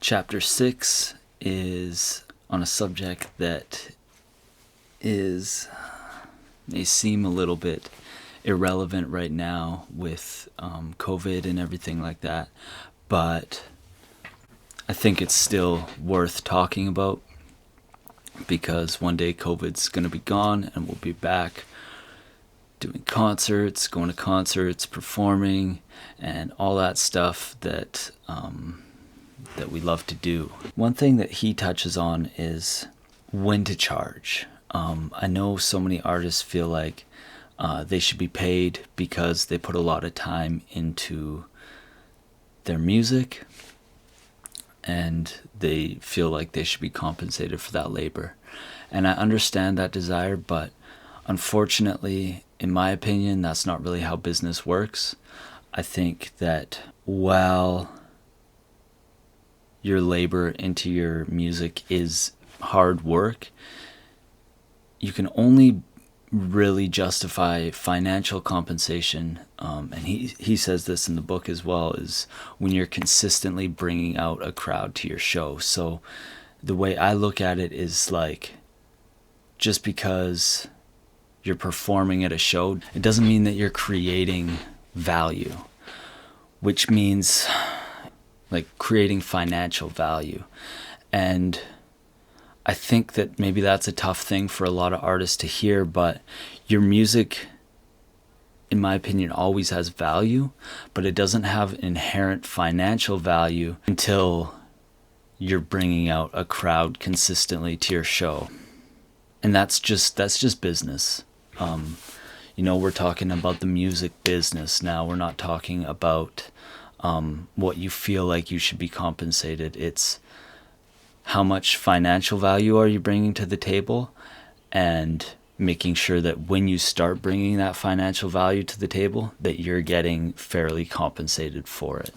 Chapter 6 is on a subject that may seem a little bit irrelevant right now with COVID and everything like that, but I think it's still worth talking about because one day COVID's going to be gone and we'll be back doing concerts, going to concerts, performing, and all that stuff that we love to do. One thing that he touches on is when to charge. I know so many artists feel like they should be paid because they put a lot of time into their music and they feel like they should be compensated for that labor. And I understand that desire, but unfortunately, in my opinion, that's not really how business works. I think that while your labor into your music is hard work, you can only really justify financial compensation, and he says this in the book as well, is when you're consistently bringing out a crowd to your show. So the way I look at it is like, just because you're performing at a show, it doesn't mean that you're creating value, which means like creating financial value. And I think that maybe that's a tough thing for a lot of artists to hear, but your music, in my opinion, always has value, but it doesn't have inherent financial value until you're bringing out a crowd consistently to your show. And that's just business. We're talking about the music business now. We're not talking about what you feel like you should be compensated. It's how much financial value are you bringing to the table, and making sure that when you start bringing that financial value to the table, that you're getting fairly compensated for it.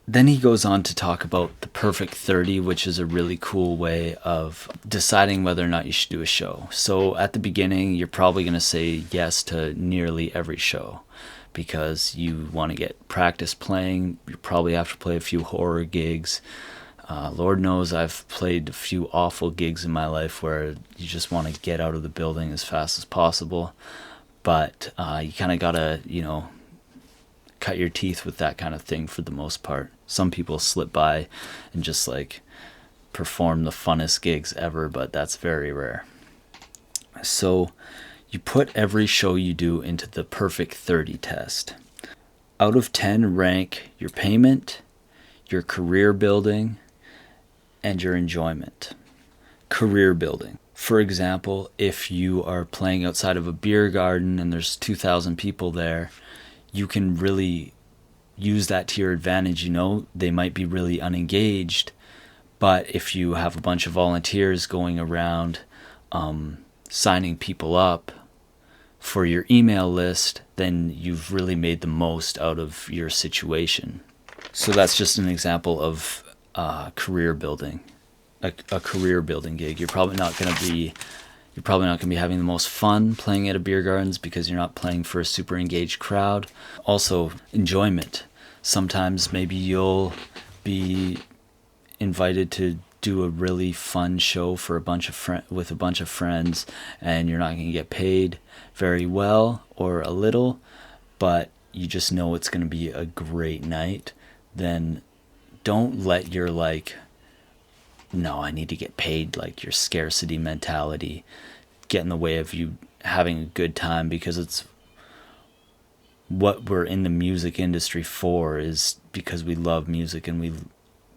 Then he goes on to talk about the perfect 30, which is a really cool way of deciding whether or not you should do a show. So at the beginning, you're probably going to say yes to nearly every show because you want to get practice playing. You probably have to play a few horror gigs. Lord knows I've played a few awful gigs in my life where you just want to get out of the building as fast as possible. But you kind of got to, cut your teeth with that kind of thing for the most part. Some people slip by and just like perform the funnest gigs ever, but that's very rare. So you put every show you do into the perfect 30 test. Out of 10, rank your payment, your career building, and your enjoyment. Career building. For example, if you are playing outside of a beer garden and there's 2,000 people there, you can really use that to your advantage. They might be really unengaged, but if you have a bunch of volunteers going around signing people up for your email list, then you've really made the most out of your situation. So that's just an example of career building, a career building gig. You're probably not going to be having the most fun playing at a beer gardens because you're not playing for a super engaged crowd. Also, enjoyment. Sometimes maybe you'll be invited to do a really fun show with a bunch of friends, and you're not going to get paid very well or a little, but you just know it's going to be a great night. Then don't let your no, I need to get paid, your scarcity mentality get in the way of you having a good time, because it's what we're in the music industry for, is because we love music and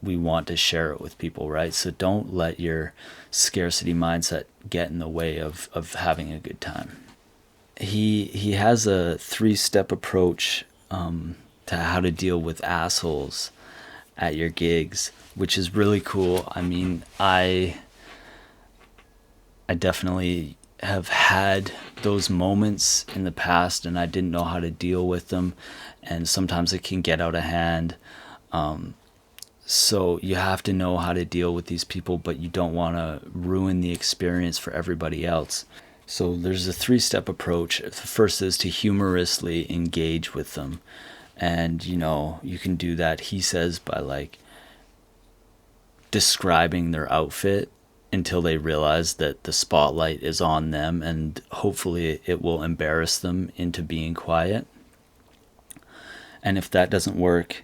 we want to share it with people, right? So don't let your scarcity mindset get in the way of having a good time. He has a 3-step approach to how to deal with assholes at your gigs, which is really cool. I mean, I definitely have had those moments in the past, and I didn't know how to deal with them, and sometimes it can get out of hand. So you have to know how to deal with these people, but you don't want to ruin the experience for everybody else. So there's a 3-step approach. The first is to humorously engage with them. And, you can do that, he says, by describing their outfit until they realize that the spotlight is on them, and hopefully it will embarrass them into being quiet. And if that doesn't work,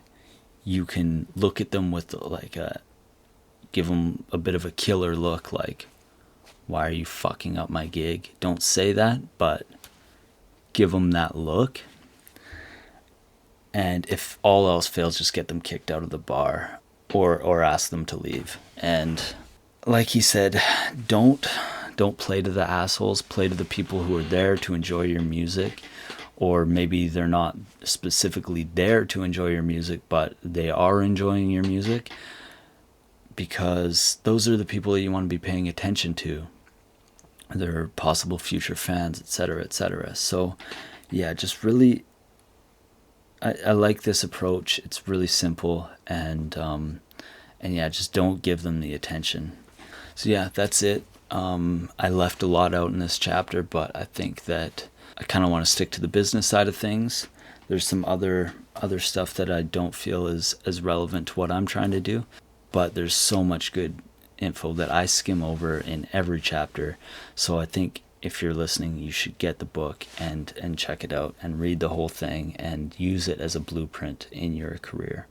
you can look at them with give them a bit of a killer look, like, why are you fucking up my gig? Don't say that, but give them that look. And if all else fails, just get them kicked out of the bar, or ask them to leave. And like he said, don't play to the assholes. Play to the people who are there to enjoy your music, or maybe they're not specifically there to enjoy your music, but they are enjoying your music, because those are the people that you want to be paying attention to. They're possible future fans, etc., etc. So yeah, just really, I like this approach. It's really simple, and yeah, just don't give them the attention. So yeah, that's it. I left a lot out in this chapter, but I think that I kind of want to stick to the business side of things. There's some other stuff that I don't feel is as relevant to what I'm trying to do, but there's so much good info that I skim over in every chapter. So I think if you're listening, you should get the book and check it out and read the whole thing and use it as a blueprint in your career.